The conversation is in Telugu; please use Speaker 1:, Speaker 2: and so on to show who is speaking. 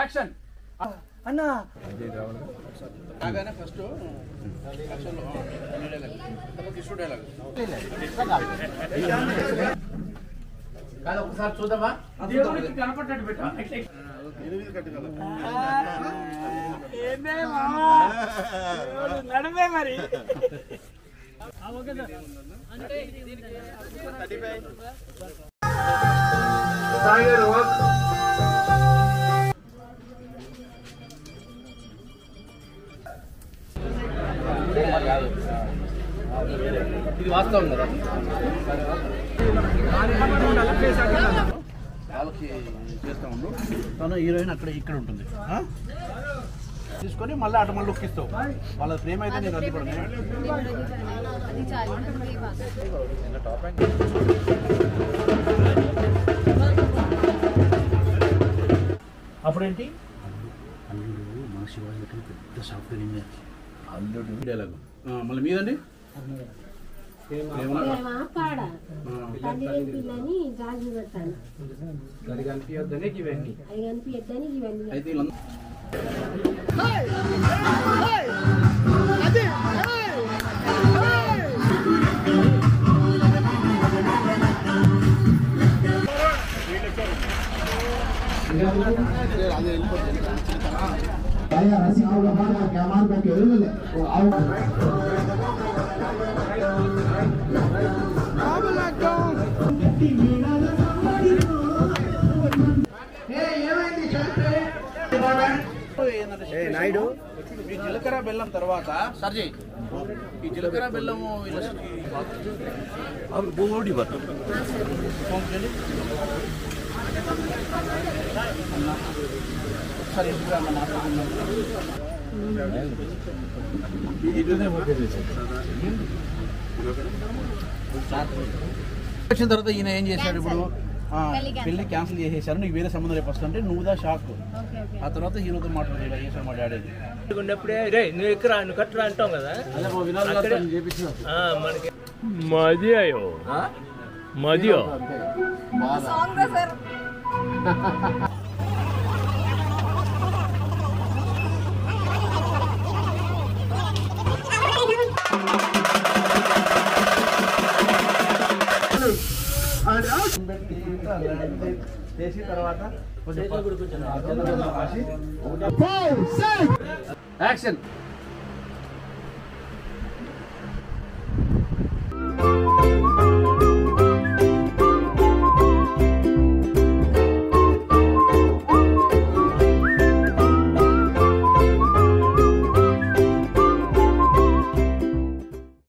Speaker 1: యాక్షన్
Speaker 2: అన్న
Speaker 1: రాగానే ఫస్ట్ కాదు ఒకసారి చూద్దామా కనపడ్డట్టు పెట్టా
Speaker 2: నడమే మరి
Speaker 1: ఇది వాస్తవం కదా వాళ్ళకి చేస్తా ఉండు తను హీరోయిన్ ఇక్కడ ఉంటుంది తీసుకొని మళ్ళీ అటు మళ్ళీ ఉక్కిస్తావు వాళ్ళ ప్రేమ అయితే నేను అది కూడా అప్పుడేంటి అల్లుడు మన శివాజీ పెద్ద సాఫ్ట్వేర్ ఇంజనీర్ అల్లుడు డైలాగ్ మళ్ళీ మీదండి అయితే నాయుడు ఈ జీలకర్ర బెల్లం తర్వాత సర్జీ ఈ జీలకర్ర బెల్లము వచ్చిన తర్వాత ఈయన ఏం చేశాడు ఇప్పుడు పెళ్లి క్యాన్సిల్ చేసేసారు నీకు వేరే సంబంధం రేపు వస్తుంటే నువ్వుదా షాక్ ఆ తర్వాత హీరోతో మాట్లాడలేదు చేసాడు మా డాడీ
Speaker 3: ఉన్నప్పుడే రే నువ్వు ఎక్కడ నువ్వు కట్టరా అంటాం కదా మనకి మది అయ్యో మదియో
Speaker 1: చేసిన తర్వాత యాక్షన్